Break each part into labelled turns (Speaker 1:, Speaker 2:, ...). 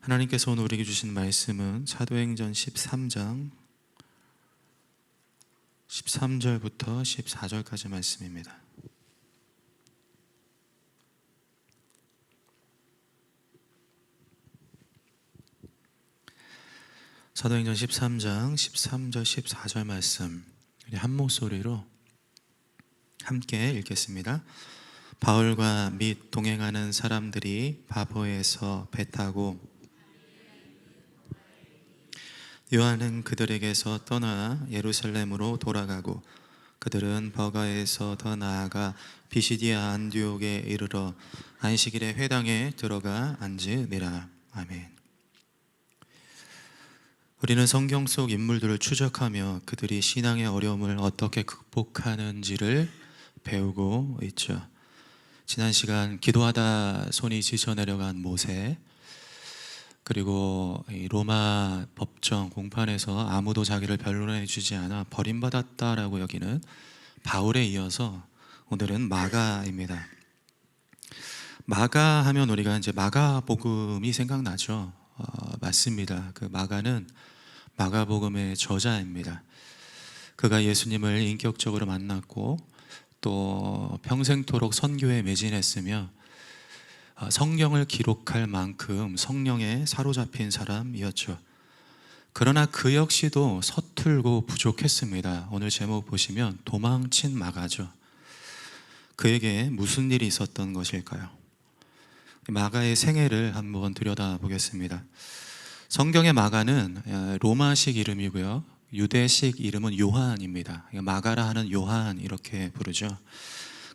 Speaker 1: 하나님께서 오늘 우리에게 주신 말씀은 사도행전 13장 13절부터 14절까지 말씀입니다. 사도행전 13장 13절 14절 말씀 우리 한 목소리로 함께 읽겠습니다. 바울과 및 동행하는 사람들이 바보에서 배 타고 요한은 그들에게서 떠나 예루살렘으로 돌아가고 그들은 버가에서 더 나아가 비시디아 안디옥에 이르러 안식일에 회당에 들어가 앉으니라. 아멘. 우리는 성경 속 인물들을 추적하며 그들이 신앙의 어려움을 어떻게 극복하는지를 배우고 있죠. 지난 시간 기도하다 손이 지쳐 내려간 모세, 그리고 로마 법정 공판에서 아무도 자기를 변론해 주지 않아 버림받았다라고 여기는 바울에 이어서 오늘은 마가입니다. 마가 하면 우리가 이제 마가복음이 생각나죠. 맞습니다. 그 마가는 마가복음의 저자입니다. 그가 예수님을 인격적으로 만났고 또 평생토록 선교에 매진했으며 성경을 기록할 만큼 성령에 사로잡힌 사람이었죠. 그러나 그 역시도 서툴고 부족했습니다. 오늘 제목 보시면 도망친 마가죠. 그에게 무슨 일이 있었던 것일까요? 마가의 생애를 한번 들여다보겠습니다. 성경의 마가는 로마식 이름이고요, 유대식 이름은 요한입니다. 마가라 하는 요한 이렇게 부르죠.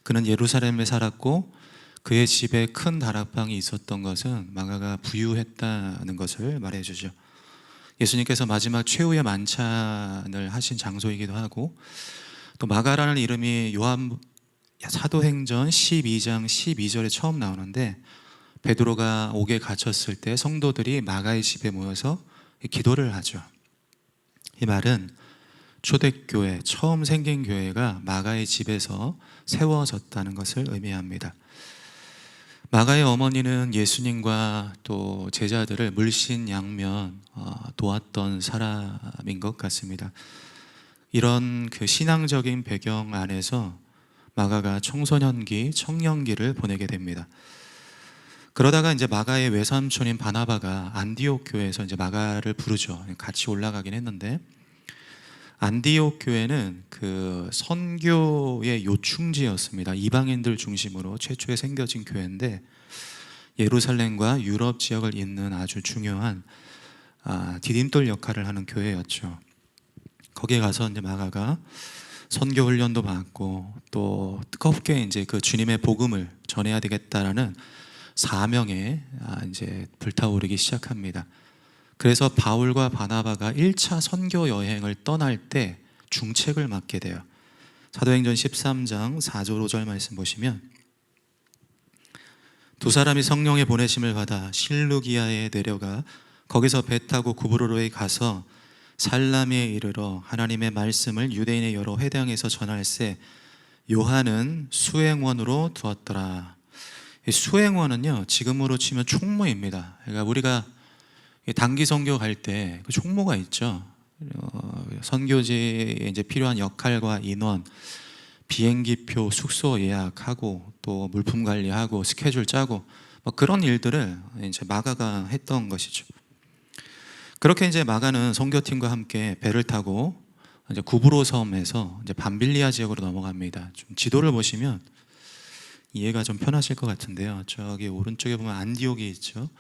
Speaker 1: 그는 예루살렘에 살았고 그의 집에 큰 다락방이 있었던 것은 마가가 부유했다는 것을 말해주죠. 예수님께서 마지막 최후의 만찬을 하신 장소이기도 하고, 또 마가라는 이름이 요한 사도행전 12장 12절에 처음 나오는데, 베드로가 옥에 갇혔을 때 성도들이 마가의 집에 모여서 기도를 하죠. 이 말은 초대교회, 처음 생긴 교회가 마가의 집에서 세워졌다는 것을 의미합니다. 마가의 어머니는 예수님과 또 제자들을 물신양면 도왔던 사람인 것 같습니다. 이런 그 신앙적인 배경 안에서 마가가 청소년기, 청년기를 보내게 됩니다. 그러다가 이제 마가의 외삼촌인 바나바가 안디옥 교회에서 이제 마가를 부르죠. 같이 올라가긴 했는데, 안디옥 교회는 그 선교의 요충지였습니다. 이방인들 중심으로 최초에 생겨진 교회인데, 예루살렘과 유럽 지역을 잇는 아주 중요한 디딤돌 역할을 하는 교회였죠. 거기에 가서 이제 마가가 선교 훈련도 받고 또 뜨겁게 이제 그 주님의 복음을 전해야 되겠다라는 사명에 이제 불타오르기 시작합니다. 그래서 바울과 바나바가 1차 선교 여행을 떠날 때 중책을 맡게 돼요. 사도행전 13장 4절 5절 말씀 보시면, 두 사람이 성령의 보내심을 받아 실루기아에 내려가 거기서 배 타고 구브로로에 가서 살라미에 이르러 하나님의 말씀을 유대인의 여러 회당에서 전할세 요한은 수행원으로 두었더라. 수행원은요, 지금으로 치면 총무입니다. 그러니까 우리가 단기 선교 갈 때 그 총무가 있죠. 선교지에 이제 필요한 역할과 인원, 비행기표, 숙소 예약하고 또 물품 관리하고 스케줄 짜고 뭐 그런 일들을 이제 마가가 했던 것이죠. 그렇게 이제 마가는 선교팀과 함께 배를 타고 이제 구브로 섬에서 이제 밤빌리아 지역으로 넘어갑니다. 좀 지도를 보시면 이해가 좀 편하실 것 같은데요. 저기 오른쪽에 보면 안디옥이 있죠.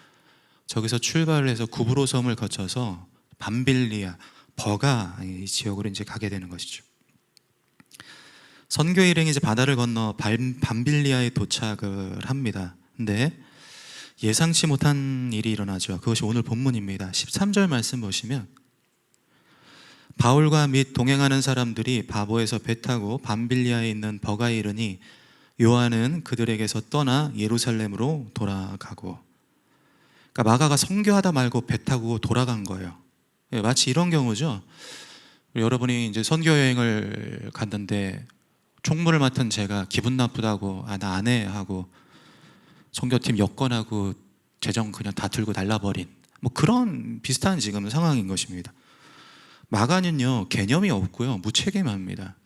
Speaker 1: 저기서 출발을 해서 구브로 섬을 거쳐서 밤빌리아, 버가 이 지역으로 이제 가게 되는 것이죠. 선교 일행이 이제 바다를 건너 밤빌리아에 도착을 합니다. 근데 예상치 못한 일이 일어나죠. 그것이 오늘 본문입니다. 13절 말씀 보시면, 바울과 및 동행하는 사람들이 바보에서 배 타고 밤빌리아에 있는 버가에 이르니 요한은 그들에게서 떠나 예루살렘으로 돌아가고. 그러니까 마가가 선교하다 말고 배 타고 돌아간 거예요. 마치 이런 경우죠. 여러분이 이제 선교 여행을 갔는데 총무를 맡은 제가 기분 나쁘다고 나 안 해 하고 선교팀 여권하고 재정 그냥 다 들고 날라버린 뭐 그런 비슷한 지금 상황인 것입니다. 마가는요, 개념이 없고요, 무책임합니다.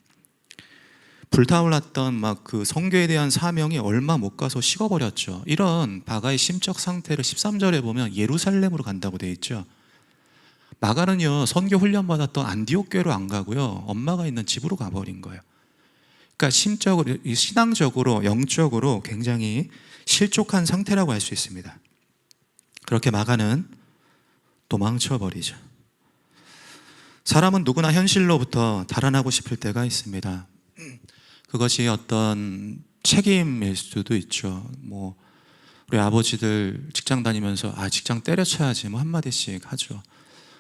Speaker 1: 불타올랐던 막 그 선교에 대한 사명이 얼마 못 가서 식어버렸죠. 이런 바가의 심적 상태를 13절에 보면 예루살렘으로 간다고 되어 있죠. 마가는요, 선교 훈련 받았던 안디옥 교회로 안 가고요, 엄마가 있는 집으로 가버린 거예요. 그러니까 심적으로, 신앙적으로, 영적으로 굉장히 실족한 상태라고 할 수 있습니다. 그렇게 마가는 도망쳐 버리죠. 사람은 누구나 현실로부터 달아나고 싶을 때가 있습니다. 그것이 어떤 책임일 수도 있죠. 뭐 우리 아버지들 직장 다니면서 직장 때려쳐야지 뭐 한마디씩 하죠.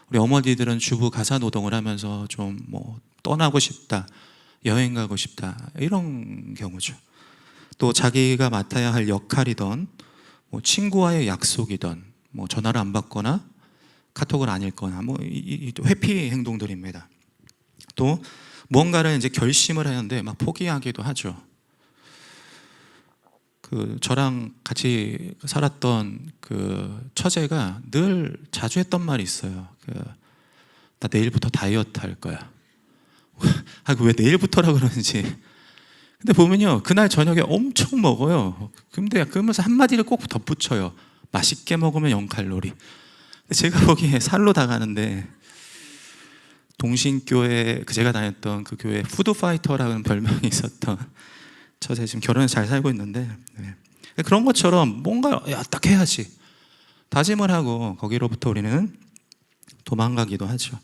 Speaker 1: 우리 어머니들은 주부 가사 노동을 하면서 좀 뭐 떠나고 싶다, 여행 가고 싶다, 이런 경우죠. 또 자기가 맡아야 할 역할이던 뭐 친구와의 약속이던 뭐 전화를 안 받거나 카톡을 안 읽거나 뭐 회피 행동들입니다. 또 무언가를 이제 결심을 하는데 막 포기하기도 하죠. 그 저랑 같이 살았던 그 처제가 늘 자주 했던 말이 있어요. 나 내일부터 다이어트 할 거야. 왜 내일부터라 그러는지. 근데 보면요, 그날 저녁에 엄청 먹어요. 근데 그러면서 한마디를 꼭 덧붙여요. 맛있게 먹으면 0칼로리. 제가 보기에 살로 다 가는데, 동신교회, 제가 다녔던 그 교회 푸드파이터라는 별명이 있었던 처제, 지금 결혼해서 잘 살고 있는데, 그런 것처럼 뭔가 딱 해야지 다짐을 하고 거기로부터 우리는 도망가기도 하죠.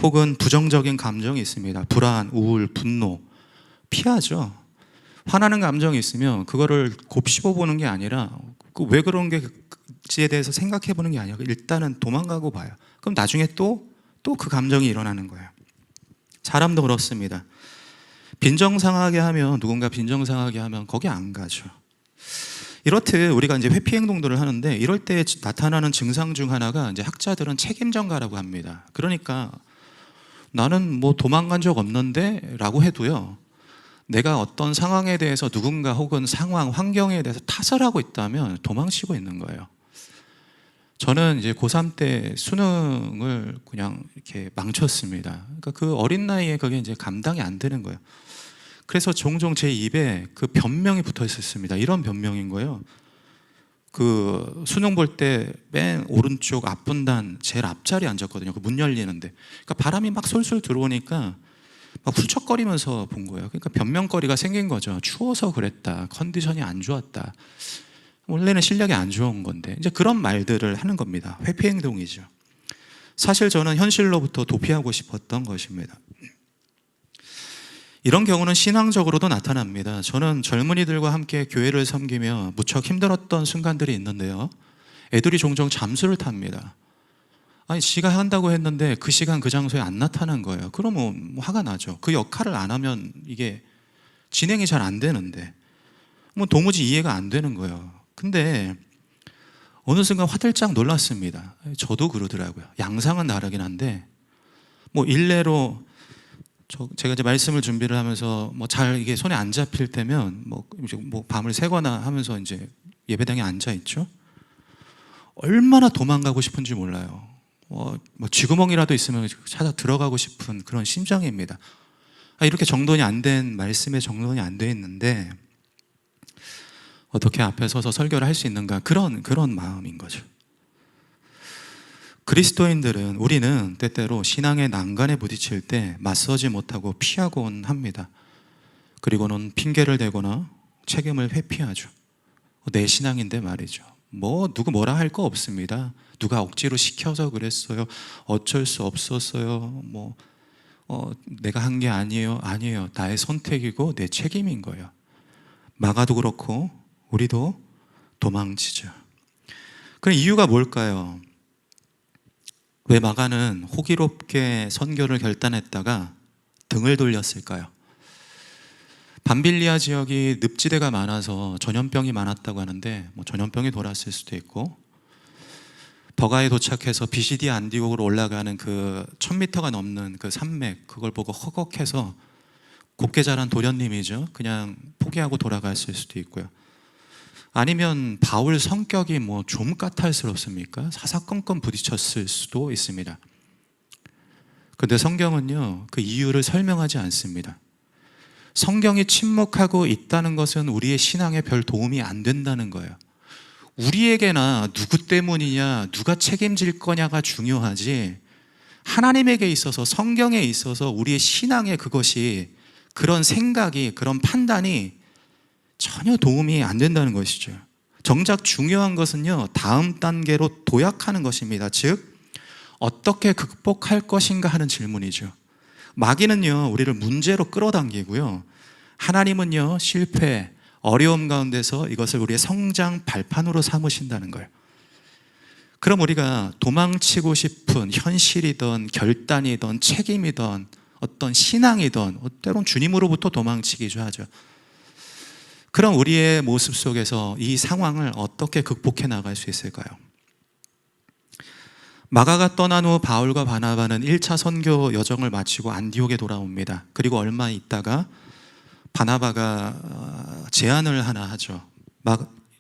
Speaker 1: 혹은 부정적인 감정이 있습니다. 불안, 우울, 분노, 피하죠. 화나는 감정이 있으면 그거를 곱씹어 보는 게 아니라 왜 그런 게지에 대해서 생각해 보는 게 아니라 일단은 도망가고 봐요. 그럼 나중에 또 그 감정이 일어나는 거예요. 사람도 그렇습니다. 빈정상하게 하면, 누군가 빈정상하게 하면 거기 안 가죠. 이렇듯 우리가 이제 회피 행동들을 하는데, 이럴 때 나타나는 증상 중 하나가 이제 학자들은 책임전가라고 합니다. 그러니까 나는 뭐 도망간 적 없는데 라고 해도요, 내가 어떤 상황에 대해서 누군가 혹은 상황, 환경에 대해서 탓을 하고 있다면 도망치고 있는 거예요. 저는 이제 고3 때 수능을 그냥 이렇게 망쳤습니다. 그러니까 그 어린 나이에 그게 이제 감당이 안 되는 거예요. 그래서 종종 제 입에 그 변명이 붙어 있었습니다. 이런 변명인 거예요. 그 수능 볼 때 맨 오른쪽 앞분단 제일 앞자리에 앉았거든요. 그 문 열리는데. 그러니까 바람이 막 솔솔 들어오니까 막 훌쩍거리면서 본 거예요. 그러니까 변명거리가 생긴 거죠. 추워서 그랬다. 컨디션이 안 좋았다. 원래는 실력이 안 좋은 건데, 이제 그런 말들을 하는 겁니다. 회피 행동이죠. 사실 저는 현실로부터 도피하고 싶었던 것입니다. 이런 경우는 신앙적으로도 나타납니다. 저는 젊은이들과 함께 교회를 섬기며 무척 힘들었던 순간들이 있는데요, 애들이 종종 잠수를 탑니다. 아니, 지가 한다고 했는데 그 시간 그 장소에 안 나타난 거예요. 그러면 화가 나죠. 그 역할을 안 하면 이게 진행이 잘 안 되는데 뭐 도무지 이해가 안 되는 거예요. 근데 어느 순간 화들짝 놀랐습니다. 저도 그러더라고요. 양상은 다르긴 한데, 뭐 일례로 제가 이제 말씀을 준비를 하면서 뭐 잘 이게 손에 안 잡힐 때면 뭐 밤을 새거나 하면서 이제 예배당에 앉아 있죠. 얼마나 도망가고 싶은지 몰라요. 뭐 쥐구멍이라도 있으면 찾아 들어가고 싶은 그런 심정입니다. 이렇게 정돈이 안 된 말씀에 정돈이 안 돼 있는데 어떻게 앞에 서서 설교를 할 수 있는가, 그런 마음인 거죠. 그리스도인들은, 우리는 때때로 신앙의 난간에 부딪힐 때 맞서지 못하고 피하곤 합니다. 그리고는 핑계를 대거나 책임을 회피하죠. 내 신앙인데 말이죠, 뭐 누구 뭐라 할 거 없습니다. 누가 억지로 시켜서 그랬어요. 어쩔 수 없었어요. 내가 한 게 아니에요. 나의 선택이고 내 책임인 거예요. 마가도 그렇고 우리도 도망치죠. 그 이유가 뭘까요? 왜 마가는 호기롭게 선교를 결단했다가 등을 돌렸을까요? 밤빌리아 지역이 늪지대가 많아서 전염병이 많았다고 하는데, 전염병이 돌았을 수도 있고, 버가에 도착해서 비시디 안디옥으로 올라가는 그 1000m가 넘는 그 산맥, 그걸 보고 허걱해서 곱게 자란 도련님이죠. 그냥 포기하고 돌아갔을 수도 있고요. 아니면 바울 성격이 뭐 좀 까탈스럽습니까? 사사건건 부딪혔을 수도 있습니다. 그런데 성경은요, 그 이유를 설명하지 않습니다. 성경이 침묵하고 있다는 것은 우리의 신앙에 별 도움이 안 된다는 거예요. 우리에게나 누구 때문이냐, 누가 책임질 거냐가 중요하지, 하나님에게 있어서, 성경에 있어서 우리의 신앙에 그것이, 그런 생각이, 그런 판단이 전혀 도움이 안 된다는 것이죠. 정작 중요한 것은요, 다음 단계로 도약하는 것입니다. 즉, 어떻게 극복할 것인가 하는 질문이죠. 마귀는요, 우리를 문제로 끌어당기고요, 하나님은요, 실패, 어려움 가운데서 이것을 우리의 성장 발판으로 삼으신다는 거예요. 그럼 우리가 도망치고 싶은 현실이든 결단이든 책임이든 어떤 신앙이든 때론 주님으로부터 도망치기도 하죠. 그럼 우리의 모습 속에서 이 상황을 어떻게 극복해 나갈 수 있을까요? 마가가 떠난 후 바울과 바나바는 1차 선교 여정을 마치고 안디옥에 돌아옵니다. 그리고 얼마 있다가 바나바가 제안을 하나 하죠.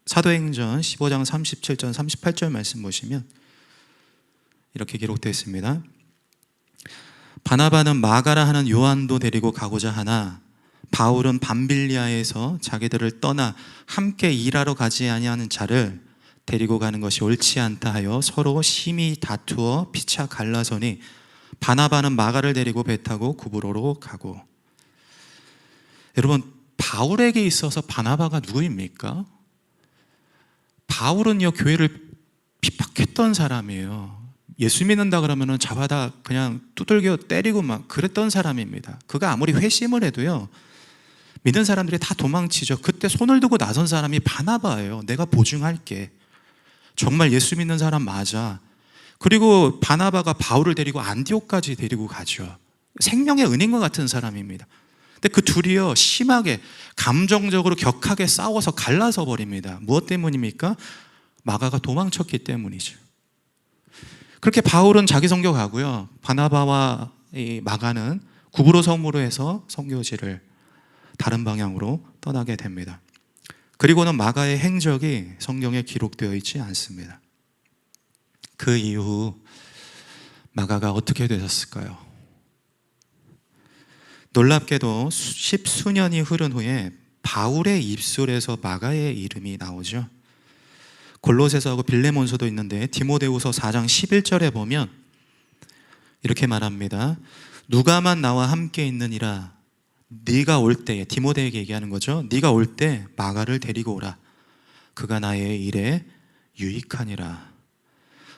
Speaker 1: 사도행전 15장 37절 38절 말씀 보시면 이렇게 기록되어 있습니다. 바나바는 마가라 하는 요한도 데리고 가고자 하나 바울은 밤빌리아에서 자기들을 떠나 함께 일하러 가지 아니하는 자를 데리고 가는 것이 옳지 않다 하여 서로 심히 다투어 피차 갈라서니 바나바는 마가를 데리고 배 타고 구브로로 가고. 여러분, 바울에게 있어서 바나바가 누구입니까? 바울은요, 교회를 핍박했던 사람이에요. 예수 믿는다 그러면은 잡아다 그냥 두들겨 때리고 막 그랬던 사람입니다. 그가 아무리 회심을 해도요, 믿는 사람들이 다 도망치죠. 그때 손을 두고 나선 사람이 바나바예요. 내가 보증할게. 정말 예수 믿는 사람 맞아. 그리고 바나바가 바울을 데리고 안디옥까지 데리고 가죠. 생명의 은인과 같은 사람입니다. 근데 그 둘이요, 심하게 감정적으로 격하게 싸워서 갈라서 버립니다. 무엇 때문입니까? 마가가 도망쳤기 때문이죠. 그렇게 바울은 자기 선교 가고요, 바나바와 이 마가는 구브로 섬으로 해서 선교지를 다른 방향으로 떠나게 됩니다. 그리고는 마가의 행적이 성경에 기록되어 있지 않습니다. 그 이후 마가가 어떻게 되셨을까요? 놀랍게도 십수년이 흐른 후에 바울의 입술에서 마가의 이름이 나오죠. 골로새서하고 빌레몬서도 있는데 디모데후서 4장 11절에 보면 이렇게 말합니다. 누가만 나와 함께 있느니라. 네가 올 때에, 디모데에게 얘기하는 거죠. 네가 올 때 마가를 데리고 오라. 그가 나의 일에 유익하니라.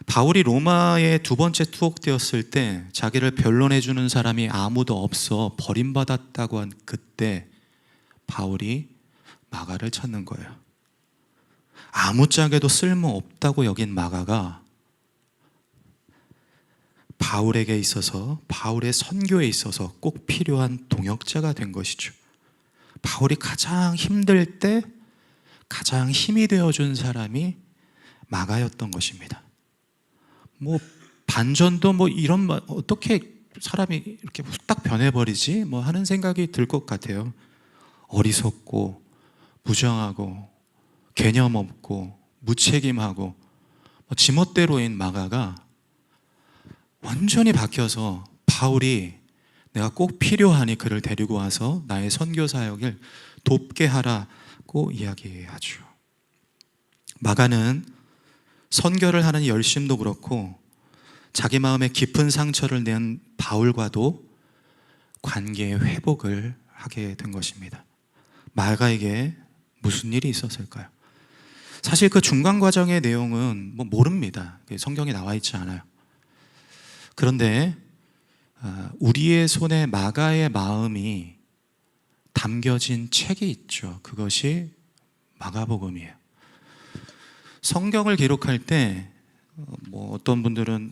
Speaker 1: 바울이 로마에 두 번째 투옥되었을 때 자기를 변론해 주는 사람이 아무도 없어 버림받았다고 한 그때 바울이 마가를 찾는 거예요. 아무짝에도 쓸모없다고 여긴 마가가 바울에게 있어서, 바울의 선교에 있어서 꼭 필요한 동역자가 된 것이죠. 바울이 가장 힘들 때 가장 힘이 되어준 사람이 마가였던 것입니다. 뭐 반전도 뭐 이런 말, 어떻게 사람이 이렇게 후딱 변해버리지? 뭐 하는 생각이 들 것 같아요. 어리석고 무정하고 개념 없고 무책임하고 지멋대로인 마가가 완전히 바뀌어서 바울이 내가 꼭 필요하니 그를 데리고 와서 나의 선교 사역을 돕게 하라고 이야기하죠. 마가는 선교를 하는 열심도 그렇고 자기 마음에 깊은 상처를 낸 바울과도 관계의 회복을 하게 된 것입니다. 마가에게 무슨 일이 있었을까요? 사실 그 중간 과정의 내용은 뭐 모릅니다. 성경에 나와 있지 않아요. 그런데 우리의 손에 마가의 마음이 담겨진 책이 있죠. 그것이 마가복음이에요. 성경을 기록할 때 뭐 어떤 분들은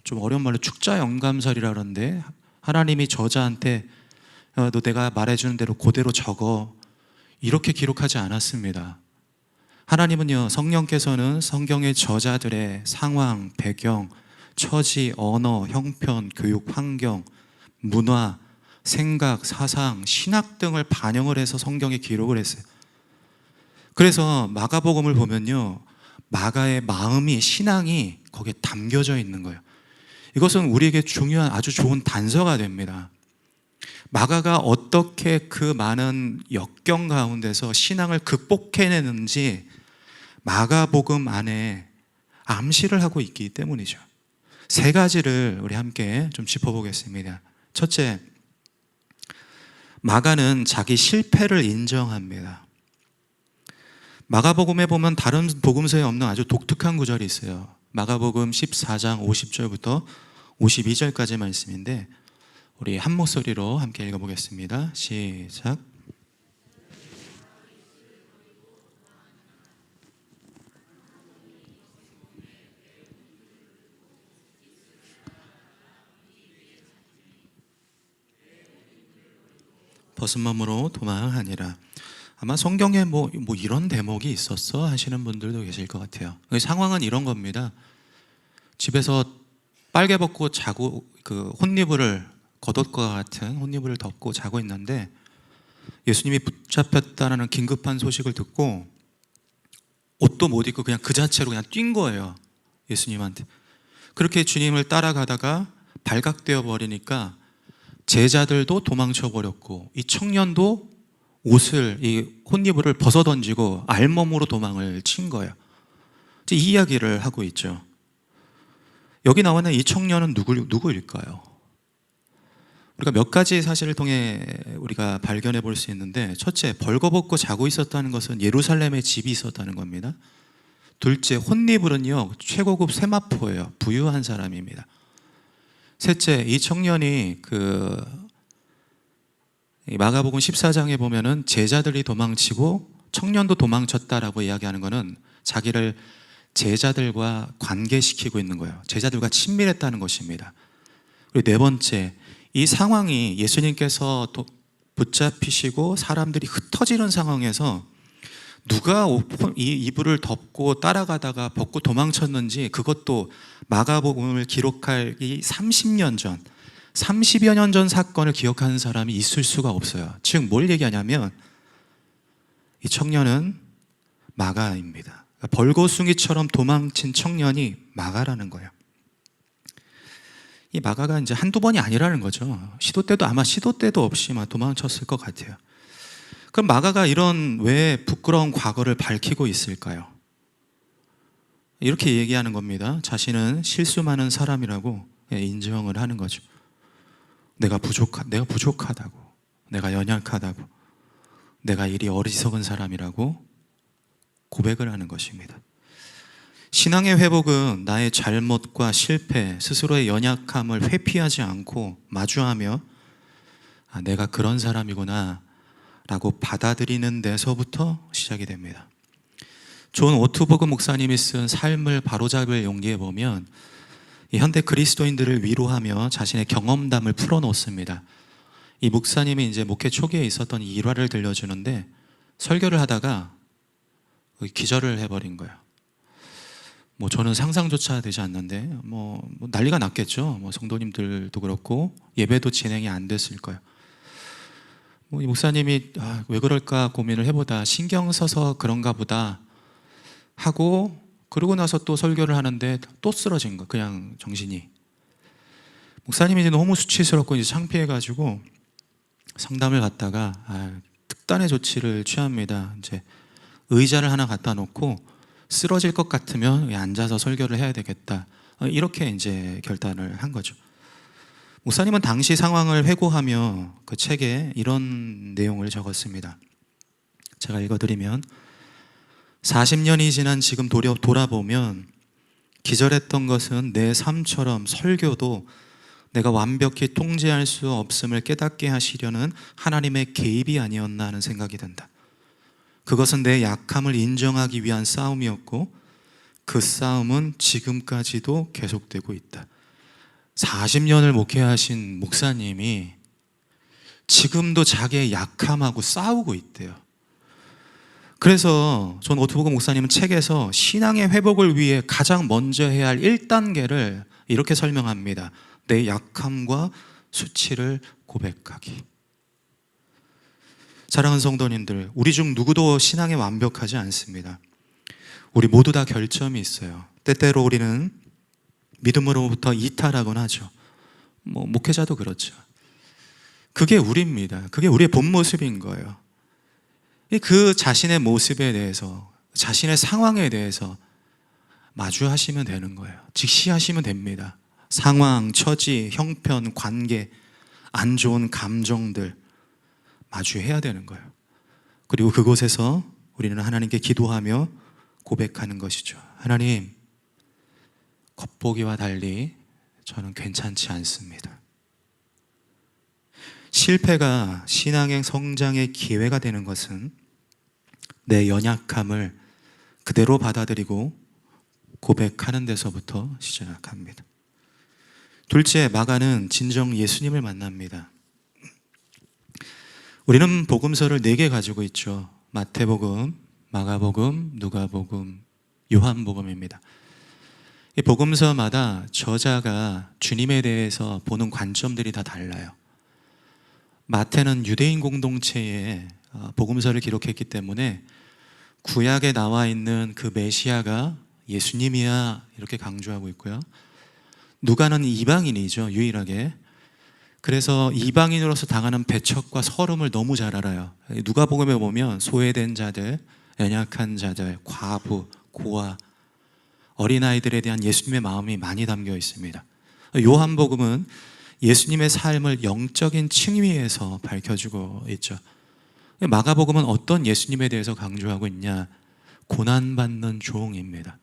Speaker 1: 좀 어려운 말로 축자 영감설이라 그러는데, 하나님이 저자한테 너 내가 말해주는 대로 그대로 적어, 이렇게 기록하지 않았습니다. 하나님은요, 성령께서는 성경의 저자들의 상황, 배경, 처지, 언어, 형편, 교육, 환경, 문화, 생각, 사상, 신학 등을 반영을 해서 성경에 기록을 했어요. 그래서 마가복음을 보면요, 마가의 마음이, 신앙이 거기에 담겨져 있는 거예요. 이것은 우리에게 중요한 아주 좋은 단서가 됩니다. 마가가 어떻게 그 많은 역경 가운데서 신앙을 극복해내는지 마가복음 안에 암시를 하고 있기 때문이죠. 세 가지를 우리 함께 좀 짚어보겠습니다. 첫째, 마가는 자기 실패를 인정합니다. 마가복음에 보면 다른 복음서에 없는 아주 독특한 구절이 있어요. 마가복음 14장 50절부터 52절까지 말씀인데 우리 한 목소리로 함께 읽어보겠습니다. 시작. 벗은 몸으로 도망하니라. 아마 성경에 뭐 이런 대목이 있었어 하시는 분들도 계실 것 같아요. 상황은 이런 겁니다. 집에서 빨개 벗고 자고, 그 혼이불을, 겉옷과 같은 혼이불을 덮고 자고 있는데 예수님이 붙잡혔다는 긴급한 소식을 듣고 옷도 못 입고 그냥 그 자체로 그냥 뛴 거예요, 예수님한테. 그렇게 주님을 따라가다가 발각되어 버리니까 제자들도 도망쳐 버렸고 이 청년도 옷을, 이 혼이불을 벗어 던지고 알몸으로 도망을 친 거예요. 이 이야기를 하고 있죠. 여기 나와 있는 이 청년은 누구일까요? 우리가 몇 가지 사실을 통해 우리가 발견해 볼 수 있는데, 첫째, 벌거벗고 자고 있었다는 것은 예루살렘에 집이 있었다는 겁니다. 둘째, 혼이불은요 최고급 세마포예요. 부유한 사람입니다. 셋째, 이 청년이 마가복음 14장에 보면은 제자들이 도망치고 청년도 도망쳤다라고 이야기하는 것은 자기를 제자들과 관계시키고 있는 거예요. 제자들과 친밀했다는 것입니다. 그리고 네 번째, 이 상황이 예수님께서 붙잡히시고 사람들이 흩어지는 상황에서 누가 이 이불을 덮고 따라가다가 벗고 도망쳤는지, 그것도 마가복음을 기록할 이 30년 전, 30여 년 전 사건을 기억하는 사람이 있을 수가 없어요. 즉 뭘 얘기하냐면 이 청년은 마가입니다. 벌거숭이처럼 도망친 청년이 마가라는 거예요. 이 마가가 이제 한두 번이 아니라는 거죠. 시도 때도 없이 막 도망쳤을 것 같아요. 그럼 마가가 이런 왜 부끄러운 과거를 밝히고 있을까요? 이렇게 얘기하는 겁니다. 자신은 실수 많은 사람이라고 인정을 하는 거죠. 내가 부족하다고, 내가 연약하다고, 내가 이리 어리석은 사람이라고 고백을 하는 것입니다. 신앙의 회복은 나의 잘못과 실패, 스스로의 연약함을 회피하지 않고 마주하며 내가 그런 사람이구나 라고 받아들이는 데서부터 시작이 됩니다. 존 오트버그 목사님이 쓴 삶을 바로잡을 용기에 보면 이 현대 그리스도인들을 위로하며 자신의 경험담을 풀어놓습니다. 이 목사님이 이제 목회 초기에 있었던 이 일화를 들려주는데, 설교를 하다가 기절을 해버린 거예요. 저는 상상조차 되지 않는데 난리가 났겠죠. 성도님들도 그렇고 예배도 진행이 안 됐을 거예요. 이 목사님이 왜 그럴까 고민을 해보다 신경 써서 그런가 보다 하고, 그러고 나서 또 설교를 하는데 또 쓰러진 거, 그냥 정신이. 목사님이 이제 너무 수치스럽고 이제 창피해가지고 상담을 받다가 특단의 조치를 취합니다. 이제 의자를 하나 갖다 놓고 쓰러질 것 같으면 앉아서 설교를 해야 되겠다, 이렇게 이제 결단을 한 거죠. 목사님은 당시 상황을 회고하며 그 책에 이런 내용을 적었습니다. 제가 읽어드리면, 40년이 지난 지금 돌아보면 기절했던 것은 내 삶처럼 설교도 내가 완벽히 통제할 수 없음을 깨닫게 하시려는 하나님의 개입이 아니었나 하는 생각이 든다. 그것은 내 약함을 인정하기 위한 싸움이었고 그 싸움은 지금까지도 계속되고 있다. 40년을 목회하신 목사님이 지금도 자기의 약함하고 싸우고 있대요. 그래서 존 오트버그 목사님은 책에서 신앙의 회복을 위해 가장 먼저 해야 할 1단계를 이렇게 설명합니다. 내 약함과 수치를 고백하기. 사랑하는 성도님들, 우리 중 누구도 신앙에 완벽하지 않습니다. 우리 모두 다 결점이 있어요. 때때로 우리는 믿음으로부터 이탈하곤 하죠. 목회자도 그렇죠. 그게 우리입니다. 그게 우리의 본 모습인 거예요. 그 자신의 모습에 대해서, 자신의 상황에 대해서 마주하시면 되는 거예요. 직시하시면 됩니다. 상황, 처지, 형편, 관계, 안 좋은 감정들 마주해야 되는 거예요. 그리고 그곳에서 우리는 하나님께 기도하며 고백하는 것이죠. 하나님, 겉보기와 달리 저는 괜찮지 않습니다. 실패가 신앙의 성장의 기회가 되는 것은 내 연약함을 그대로 받아들이고 고백하는 데서부터 시작합니다. 둘째, 마가는 진정 예수님을 만납니다. 우리는 복음서를 4개 가지고 있죠. 마태복음, 마가복음, 누가복음, 요한복음입니다. 이 복음서마다 저자가 주님에 대해서 보는 관점들이 다 달라요. 마태는 유대인 공동체에 복음서를 기록했기 때문에 구약에 나와 있는 그 메시아가 예수님이야 이렇게 강조하고 있고요. 누가는 이방인이죠, 유일하게. 그래서 이방인으로서 당하는 배척과 서름을 너무 잘 알아요. 누가복음에 보면 소외된 자들, 연약한 자들, 과부, 고아, 어린아이들에 대한 예수님의 마음이 많이 담겨 있습니다. 요한복음은 예수님의 삶을 영적인 층위에서 밝혀주고 있죠. 마가복음은 어떤 예수님에 대해서 강조하고 있냐? 고난받는 종입니다.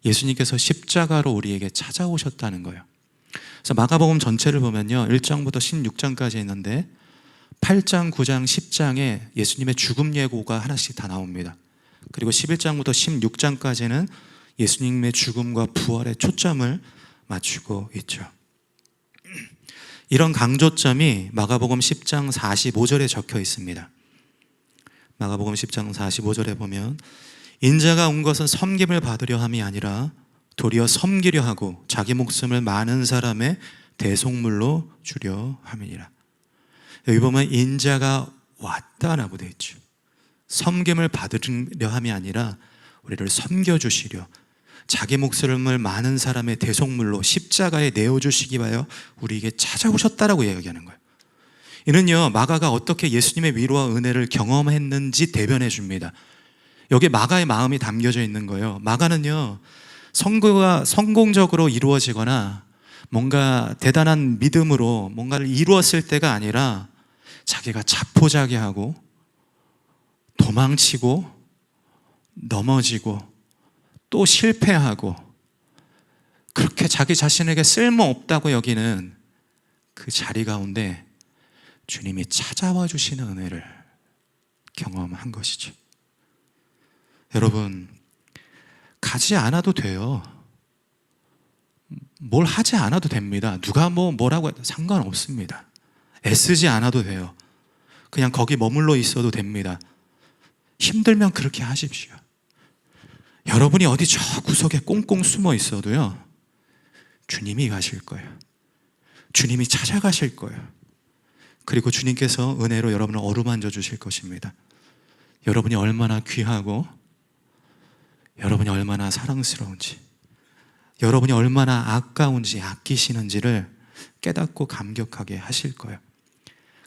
Speaker 1: 예수님께서 십자가로 우리에게 찾아오셨다는 거예요. 그래서 마가복음 전체를 보면요, 1장부터 16장까지 있는데 8장, 9장, 10장에 예수님의 죽음 예고가 하나씩 다 나옵니다. 그리고 11장부터 16장까지는 예수님의 죽음과 부활에 초점을 맞추고 있죠. 이런 강조점이 마가복음 10장 45절에 적혀 있습니다. 마가복음 10장 45절에 보면 인자가 온 것은 섬김을 받으려 함이 아니라 도리어 섬기려 하고 자기 목숨을 많은 사람의 대속물로 주려 함이니라. 여기 보면 인자가 왔다라고 되어 있죠. 섬김을 받으려 함이 아니라 우리를 섬겨주시려, 자기 목숨을 많은 사람의 대속물로 십자가에 내어주시기 위하여 우리에게 찾아오셨다라고 이야기하는 거예요. 이는요, 마가가 어떻게 예수님의 위로와 은혜를 경험했는지 대변해 줍니다. 여기에 마가의 마음이 담겨져 있는 거예요. 마가는요, 선거가 성공적으로 이루어지거나 뭔가 대단한 믿음으로 뭔가를 이루었을 때가 아니라 자기가 자포자기하고 도망치고 넘어지고 또 실패하고 그렇게 자기 자신에게 쓸모없다고 여기는 그 자리 가운데 주님이 찾아와 주시는 은혜를 경험한 것이죠. 여러분, 가지 않아도 돼요. 뭘 하지 않아도 됩니다. 누가 뭐라고 해도 상관없습니다. 애쓰지 않아도 돼요. 그냥 거기 머물러 있어도 됩니다. 힘들면 그렇게 하십시오. 여러분이 어디 저 구석에 꽁꽁 숨어 있어도요, 주님이 가실 거예요. 주님이 찾아가실 거예요. 그리고 주님께서 은혜로 여러분을 어루만져 주실 것입니다. 여러분이 얼마나 귀하고 여러분이 얼마나 사랑스러운지, 여러분이 얼마나 아까운지 아끼시는지를 깨닫고 감격하게 하실 거예요.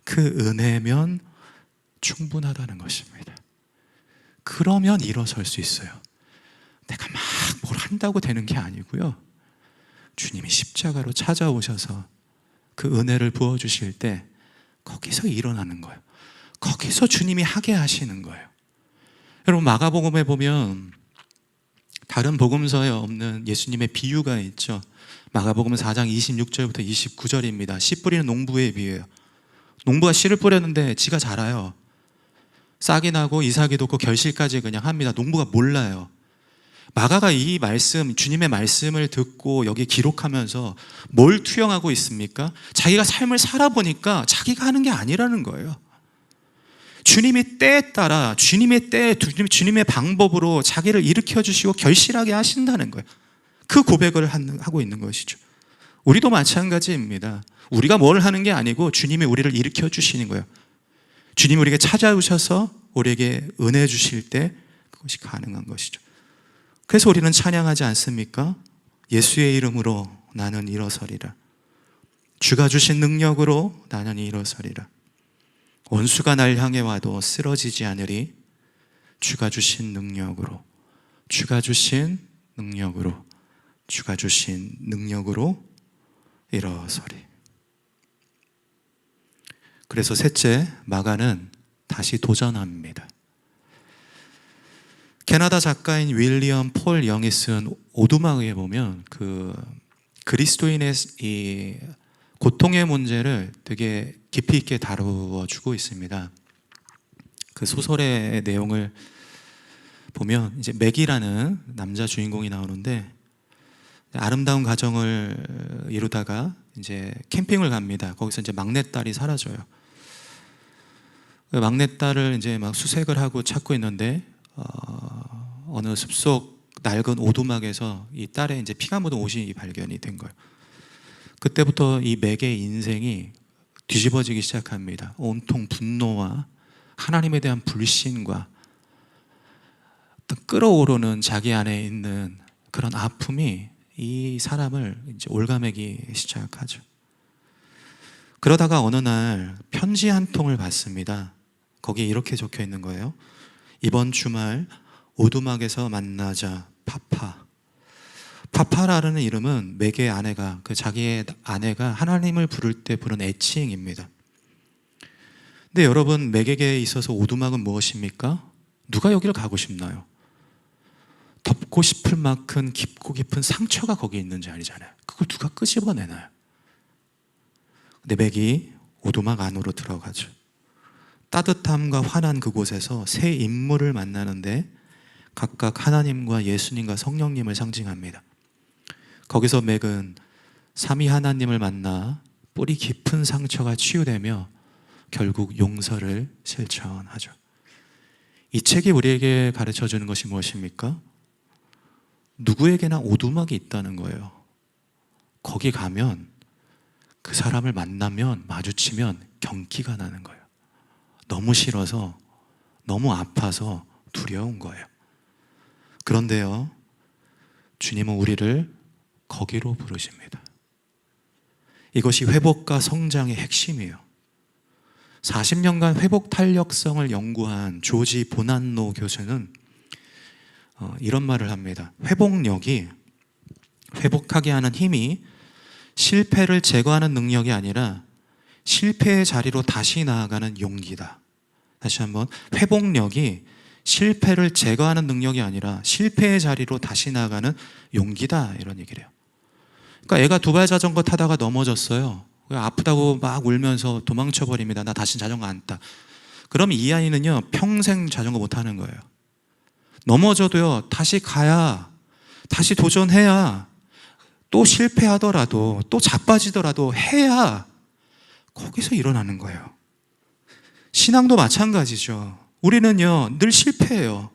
Speaker 1: 그 은혜면 충분하다는 것입니다. 그러면 일어설 수 있어요. 내가 막 뭘 한다고 되는 게 아니고요, 주님이 십자가로 찾아오셔서 그 은혜를 부어주실 때 거기서 일어나는 거예요. 거기서 주님이 하게 하시는 거예요. 여러분, 마가복음에 보면 다른 복음서에 없는 예수님의 비유가 있죠. 마가복음 4장 26절부터 29절입니다. 씨 뿌리는 농부의 비유예요. 농부가 씨를 뿌렸는데 지가 자라요. 싹이 나고 이삭이 돋고 결실까지 그냥 합니다. 농부가 몰라요. 마가가 이 말씀, 주님의 말씀을 듣고 여기 기록하면서 뭘 투영하고 있습니까? 자기가 삶을 살아보니까 자기가 하는 게 아니라는 거예요. 주님이 때에 따라, 주님의 때에, 주님의 방법으로 자기를 일으켜주시고 결실하게 하신다는 거예요. 그 고백을 하고 있는 것이죠. 우리도 마찬가지입니다. 우리가 뭘 하는 게 아니고 주님이 우리를 일으켜주시는 거예요. 주님 우리에게 찾아오셔서 우리에게 은혜 주실 때 그것이 가능한 것이죠. 그래서 우리는 찬양하지 않습니까? 예수의 이름으로 나는 일어서리라. 주가 주신 능력으로 나는 일어서리라. 원수가 날 향해 와도 쓰러지지 않으리. 주가 주신 능력으로, 주가 주신 능력으로, 주가 주신 능력으로 일어서리. 그래서 셋째, 마가는 다시 도전합니다. 캐나다 작가인 윌리엄 폴 영이 쓴 오두막에 보면 그리스도인의 이 고통의 문제를 되게 깊이 있게 다루어 주고 있습니다. 그 소설의 내용을 보면 이제 맥이라는 남자 주인공이 나오는데 아름다운 가정을 이루다가 이제 캠핑을 갑니다. 거기서 이제 막내딸이 사라져요. 그 막내딸을 이제 막 수색을 하고 찾고 있는데 어느 숲속 낡은 오두막에서 이 딸의 이제 피가 묻은 옷이 발견이 된 거예요. 그때부터 이 맥의 인생이 뒤집어지기 시작합니다. 온통 분노와 하나님에 대한 불신과 끓어오르는 자기 안에 있는 그런 아픔이 이 사람을 이제 올가매기 시작하죠. 그러다가 어느 날 편지 한 통을 받습니다. 거기에 이렇게 적혀 있는 거예요. 이번 주말 오두막에서 만나자, 파파. 파파라는 이름은 맥의 아내가, 자기의 아내가 하나님을 부를 때 부른 애칭입니다. 근데 여러분, 맥에게 있어서 오두막은 무엇입니까? 누가 여기를 가고 싶나요? 덮고 싶을 만큼 깊고 깊은 상처가 거기에 있는지 아니잖아요. 그걸 누가 끄집어내나요? 근데 맥이 오두막 안으로 들어가죠. 따뜻함과 환한 그곳에서 세 인물을 만나는데 각각 하나님과 예수님과 성령님을 상징합니다. 거기서 맥은 삼위 하나님을 만나 뿌리 깊은 상처가 치유되며 결국 용서를 실천하죠. 이 책이 우리에게 가르쳐주는 것이 무엇입니까? 누구에게나 오두막이 있다는 거예요. 거기 가면 그 사람을 만나면, 마주치면 경기가 나는 거예요. 너무 싫어서, 너무 아파서 두려운 거예요. 그런데요, 주님은 우리를 거기로 부르십니다. 이것이 회복과 성장의 핵심이에요. 40년간 회복 탄력성을 연구한 조지 보난노 교수는 이런 말을 합니다. 회복력이, 회복하게 하는 힘이 실패를 제거하는 능력이 아니라 실패의 자리로 다시 나아가는 용기다. 다시 한번, 회복력이 실패를 제거하는 능력이 아니라 실패의 자리로 다시 나아가는 용기다, 이런 얘기를 해요. 그러니까 애가 두발 자전거 타다가 넘어졌어요. 아프다고 막 울면서 도망쳐버립니다. 나 다시 자전거 안 타. 그럼 이 아이는요, 평생 자전거 못 타는 거예요. 넘어져도요, 다시 가야, 다시 도전해야, 또 실패하더라도, 또 자빠지더라도 해야 거기서 일어나는 거예요. 신앙도 마찬가지죠. 우리는요, 늘 실패해요.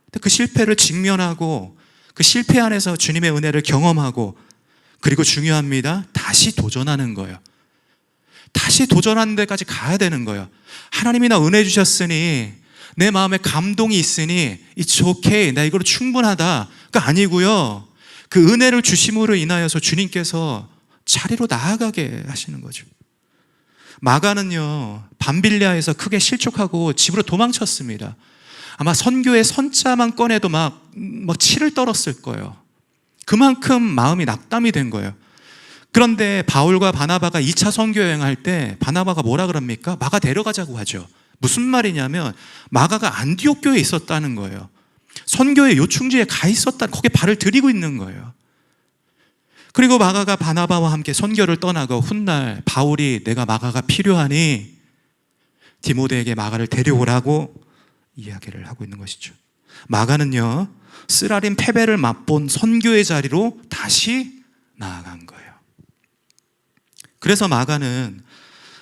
Speaker 1: 근데 그 실패를 직면하고 그 실패 안에서 주님의 은혜를 경험하고, 그리고 중요합니다, 다시 도전하는 거예요. 다시 도전하는 데까지 가야 되는 거예요. 하나님이 나 은혜 주셨으니, 내 마음에 감동이 있으니 It's okay, 나 이거로 충분하다, 그거 아니고요, 그 은혜를 주심으로 인하여서 주님께서 자리로 나아가게 하시는 거죠. 마가는요, 밤빌리아에서 크게 실족하고 집으로 도망쳤습니다. 아마 선교의 선자만 꺼내도 막 치를 떨었을 거예요. 그만큼 마음이 낙담이 된 거예요. 그런데 바울과 바나바가 2차 선교 여행할 때 바나바가 뭐라 그럽니까? 마가 데려가자고 하죠. 무슨 말이냐면 마가가 안디옥 교회에 있었다는 거예요. 선교의 요충지에 가 있었다, 거기에 발을 들이고 있는 거예요. 그리고 마가가 바나바와 함께 선교를 떠나고 훗날 바울이 내가 마가가 필요하니 디모데에게 마가를 데려오라고 이야기를 하고 있는 것이죠. 마가는요, 쓰라린 패배를 맛본 선교의 자리로 다시 나아간 거예요. 그래서 마가는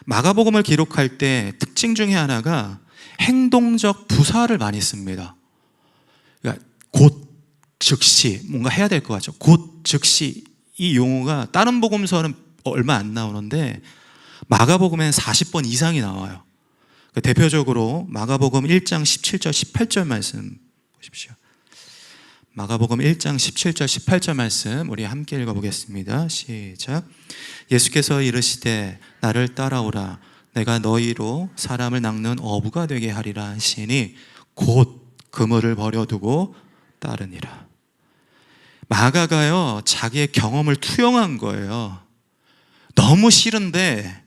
Speaker 1: 마가복음을 기록할 때 특징 중에 하나가 행동적 부사를 많이 씁니다. 그러니까 곧, 즉시, 뭔가 해야 될 것 같죠. 곧, 즉시, 이 용어가 다른 복음서는 얼마 안 나오는데 마가복음에는 40번 이상이 나와요. 대표적으로 마가복음 1장 17절 18절 말씀 보십시오. 마가복음 1장 17절 18절 말씀 우리 함께 읽어보겠습니다. 시작. 예수께서 이르시되 나를 따라오라 내가 너희로 사람을 낚는 어부가 되게 하리라 하시니 곧 그물을 버려두고 따르니라. 마가가요 자기의 경험을 투영한 거예요. 너무 싫은데,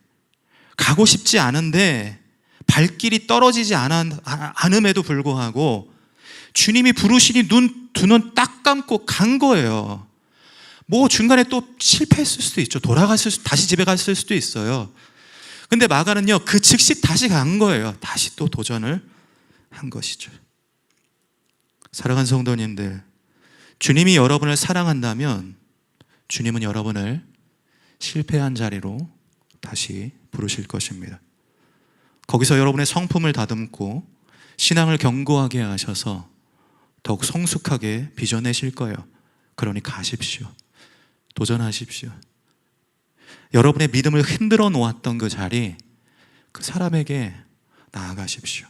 Speaker 1: 가고 싶지 않은데 발길이 떨어지지 않음에도 불구하고 주님이 부르시니 두 눈 딱 감고 간 거예요. 뭐 중간에 또 실패했을 수도 있죠. 다시 집에 갔을 수도 있어요. 근데 마가는요 그 즉시 다시 간 거예요. 다시 또 도전을 한 것이죠. 사랑하는 성도님들, 주님이 여러분을 사랑한다면 주님은 여러분을 실패한 자리로 다시 부르실 것입니다. 거기서 여러분의 성품을 다듬고 신앙을 견고하게 하셔서 더욱 성숙하게 빚어내실 거예요. 그러니 가십시오. 도전하십시오. 여러분의 믿음을 흔들어 놓았던 그 자리, 그 사람에게 나아가십시오.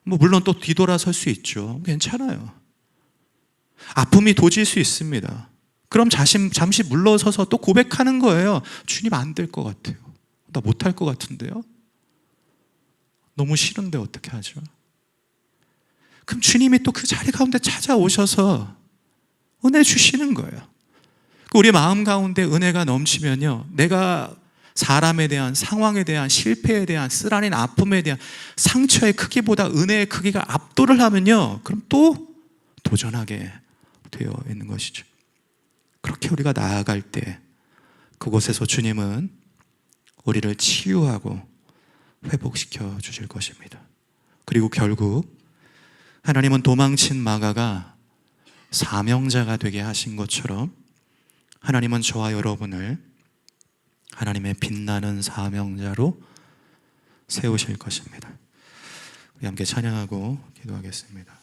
Speaker 1: 물론 또 뒤돌아설 수 있죠. 괜찮아요. 아픔이 도질 수 있습니다. 그럼 잠시 물러서서 또 고백하는 거예요. 주님 안 될 것 같아요. 나 못할 것 같은데요. 너무 싫은데 어떻게 하죠? 그럼 주님이 또 그 자리 가운데 찾아오셔서 은혜 주시는 거예요. 우리 마음 가운데 은혜가 넘치면요, 내가 사람에 대한, 상황에 대한, 실패에 대한, 쓰라린 아픔에 대한 상처의 크기보다 은혜의 크기가 압도를 하면요, 그럼 또 도전하게 되어 있는 것이죠. 그렇게 우리가 나아갈 때 그곳에서 주님은 우리를 치유하고 회복시켜 주실 것입니다. 그리고 결국 하나님은 도망친 마가가 사명자가 되게 하신 것처럼 하나님은 저와 여러분을 하나님의 빛나는 사명자로 세우실 것입니다. 우리 함께 찬양하고 기도하겠습니다.